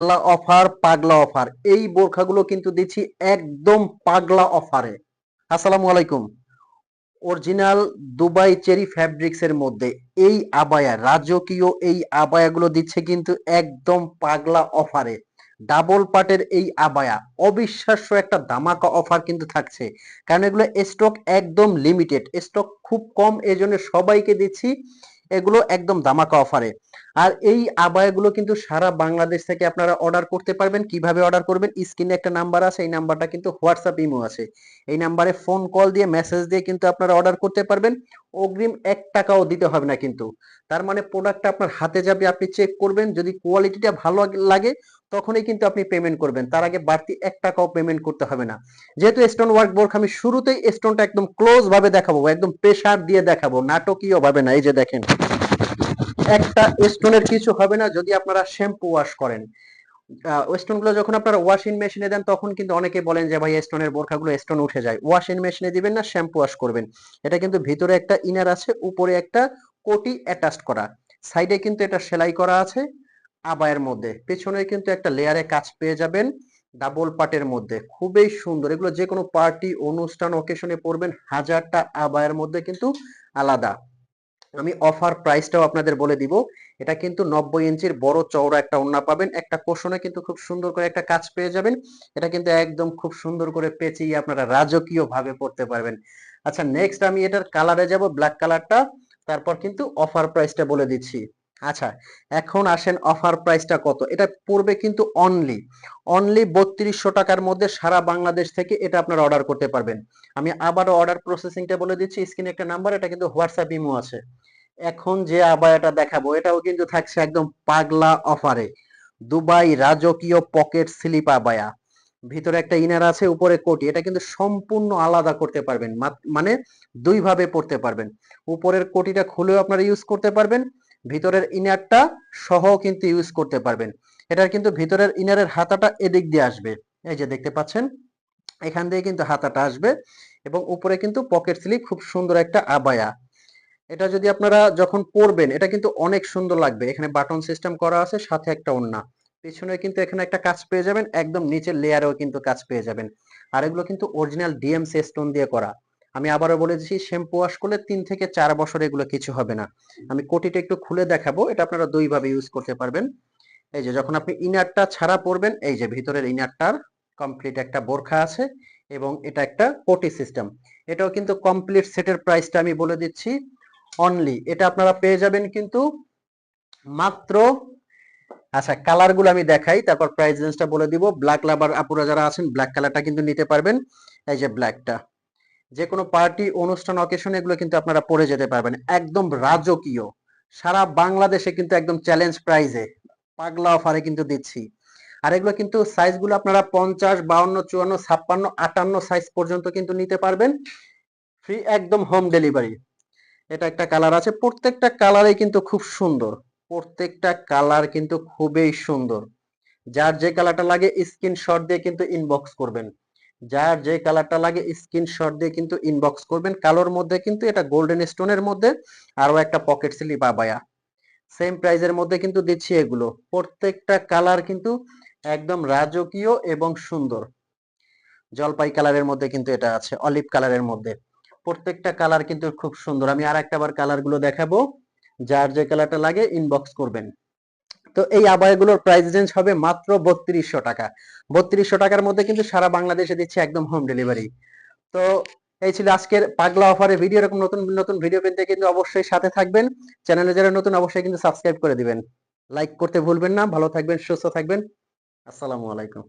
Offer, পাগলা offer. এই বোরখাগুলো কিন্তু দিচ্ছি একদম পাগলা অফারে। আসসালামু আলাইকুম। অরিজিনাল দুবাই চেরি ফ্যাব্রিক্স এর মধ্যে এই আবায়া, রাজকীয় এই আবায়াগুলো দিচ্ছে কিন্তু একদম পাগলা অফারে। ডাবল পাটের এই আবায়া অবিশ্বাস্য একটা ধামাকা অফার কিন্তু থাকছে, কারণ এগুলো স্টক একদম লিমিটেড, স্টক খুব কম, এজন্য সবাইকে দিচ্ছি এগুলো একদম ধামাকা অফারে। আর এই আবায়াগুলো কিন্তু সারা বাংলাদেশ থেকে আপনারা অর্ডার করতে পারবেন। কিভাবে অর্ডার করবেন? স্ক্রিনে একটা নাম্বার আছে, এই নাম্বারটা কিন্তু হোয়াটসঅ্যাপ ইমো আছে, এই নাম্বারে ফোন কল দিয়ে মেসেজ দিয়ে কিন্তু আপনারা অর্ডার করতে পারবেন। অগ্রিম ১ টাকাও দিতে হবে না কিন্তু। তার মানে প্রোডাক্টটা আপনার হাতে যাবে, আপনি চেক করবেন, যদি কোয়ালিটিটা ভালো লাগে তখনই কিন্তু আপনি পেমেন্ট করবেন। তার আগে বাড়তি ১ টাকাও পেমেন্ট করতে হবে না। যেহেতু স্টোন ওয়ার্ক বোরখা, আমি শুরুতেই স্টোনটা একদম ক্লোজ ভাবে দেখাবো, একদম প্রেসার দিয়ে দেখাবো, নাটকীয় ভাবে না। এই যে দেখেন, একটা স্টোনের কিছু হবে না যদি আপনারা শ্যাম্পু ওয়াশ করেন। স্টোন গুলো যখন আপনারা ওয়াশিং মেশিনে দেন তখন কিন্তু অনেকে বলেন যে ভাই স্টোনের বোরখাগুলো স্টোন উঠে যায়। ওয়াশিং মেশিনে দিবেন না, শ্যাম্পু ওয়াশ করবেন। এটা কিন্তু ভিতরে একটা ইনার আছে, উপরে একটা কোটি অ্যাটাচড করা, সাইডে কিন্তু এটা সেলাই করা আছে আবায়ের মধ্যে, পেছনে কিন্তু একটা লেয়ারে কাজ পেয়ে যাবেন ডাবল পাটের মধ্যে, খুবই সুন্দর। এগুলো যে কোনো পার্টি, অনুষ্ঠান, অকেশনে পরবেন, হাজারটা আবায়ের মধ্যে কিন্তু আলাদা। আমি অফার প্রাইসটাও আপনাদের বলে দিব। এটা কিন্তু 90 ইঞ্চির বড় চওড়া একটা ওড়না পাবেন, একটা কোশনে কিন্তু খুব সুন্দর করে একটা কাজ পেয়ে যাবেন। এটা কিন্তু একদম খুব সুন্দর করে পেঁচিয়ে আপনারা রাজকীয় ভাবে পড়তে পারবেন। আচ্ছা, নেক্সট আমি এটার কালারে যাব, ব্ল্যাক কালারটা, তারপর কিন্তু অফার প্রাইসটা বলে দিচ্ছি। আচ্ছা, এখন আসেন অফার প্রাইসটা কত। এটা পড়বে কিন্তু অনলি অনলি ৩২০০ টাকার মধ্যে সারা বাংলাদেশ থেকে এটা আপনারা অর্ডার করতে পারবেন। আমি আবারও অর্ডার প্রসেসিংটা বলে দিচ্ছি, স্ক্রিনে একটা নাম্বার, এটা কিন্তু হোয়াটসঅ্যাপ ইমো আছে। এখন যে আবায়াটা দেখাবো এটাও কিন্তু থাকছে একদম পাগলা অফারে। দুবাই রাজকীয় পকেট স্লিপ আবায়া, ভিতরে একটা ইনার আছে, উপরে কোটি। এটা কিন্তু সম্পূর্ণ আলাদা করতে পারবেন, মানে দুই ভাবে পড়তে পারবেন। উপরের কোটিটা খুলেও আপনারা ইউজ করতে পারবেন, ভিতরের ইনারটা সহ কিন্তু ইউজ করতে পারবেন। এটার কিন্তু ভিতরের ইনারের হাতাটা এদিক দিয়ে আসবে, এই যে দেখতে পাচ্ছেন, এখান দিয়ে কিন্তু হাতাটা আসবে, এবং উপরে কিন্তু পকেট স্লিপ, খুব সুন্দর একটা আবায়া। এটা যদি আপনারা যখন পরবেন এটা কিন্তু অনেক সুন্দর লাগবে। এখানে বাটন সিস্টেম করা আছে, সাথে একটা ওড়না, পেছনে কিন্তু এখানে একটা কাজ পেয়ে যাবেন, একদম নিচের লেয়ারেও কিন্তু কাজ পেয়ে যাবেন। আর এগুলো কিন্তু অরিজিনাল ডিএমসি স্টোন দিয়ে করা। আমি আবারও বলে দিচ্ছি, শ্যাম্পু ওয়াশ করলে ৩ থেকে ৪ বছর এগুলো কিছু হবে না। আমি কোটিটা একটু খুলে দেখাবো, এটা আপনারা দুই ভাবে ইউজ করতে পারবেন। এই যে যখন আপনি ইনারটা ছাড়া পরবেন, এই যে ভিতরের ইনারটার কমপ্লিট একটা বোরখা আছে, এবং এটা একটা কোটি সিস্টেম। এটাও কিন্তু কমপ্লিট সেটের প্রাইসটা আমি বলে দিচ্ছি অনলি, এটা আপনারা পেয়ে যাবেন কিন্তু মাত্র, আচ্ছা কালার গুলো আমি দেখাই তারপর প্রাইস রেঞ্জটা বলে দিব। ব্ল্যাক লাভার আপুরা যারা আছেন ব্ল্যাক কালারটা কিন্তু নিতে পারবেন। এই যে ব্ল্যাকটা, যে কোনো পার্টি, অনুষ্ঠান, অকেশন এগুলো কিন্তু আপনারা পরে যেতে পারবেন, একদম রাজকীয়। সারা বাংলাদেশে কিন্তু একদম চ্যালেঞ্জ প্রাইজে পাগলা অফারে কিন্তু দিচ্ছি। আর এগুলো কিন্তু সাইজ গুলো আপনারা 50, 52, 54, 56, 58 সাইজ পর্যন্ত কিন্তু নিতে পারবেন, ফ্রি একদম হোম ডেলিভারি। এটা একটা কালার আছে, প্রত্যেকটা কালারই কিন্তু খুব সুন্দর, প্রত্যেকটা কালার কিন্তু খুবই সুন্দর। যার যে কালারটা লাগে স্ক্রিনশট দিয়ে কিন্তু ইনবক্স করবেন, যার যে কালারটা লাগে স্ক্রিনশট দিয়ে কিন্তু ইনবক্স করবেন। কালোর মধ্যে কিন্তু এটা গোল্ডেন স্টোনের মধ্যে আরো একটা পকেট স্লিপ আবায়া, সেম প্রাইজের মধ্যে কিন্তু দিচ্ছি এগুলো। প্রত্যেকটা কালার কিন্তু একদম রাজকীয় এবং সুন্দর। জলপাই কালারের মধ্যে কিন্তু এটা আছে, অলিভ কালারের মধ্যে, প্রত্যেকটা কালার কিন্তু খুব সুন্দর। আমি আর একটা বার কালার গুলো দেখাবো, যার যে কালারটা লাগে ইনবক্স করবেন। তো এই আবায়াগুলোর প্রাইস রেঞ্জ হবে মাত্র ৩২০০ টাকা। ৩২০০ টাকার মধ্যে কিন্তু সারা বাংলাদেশে দিচ্ছে একদম হোম ডেলিভারি। তো এই ছিল আজকের পাগলা অফারে ভিডিও। এরকম নতুন নতুন ভিডিও পেতে কিন্তু অবশ্যই সাথে থাকবেন। চ্যানেলে যারা নতুন অবশ্যই কিন্তু সাবস্ক্রাইব করে দিবেন, লাইক করতে ভুলবেন না। ভালো থাকবেন, সুস্থ থাকবেন। আসসালামু আলাইকুম।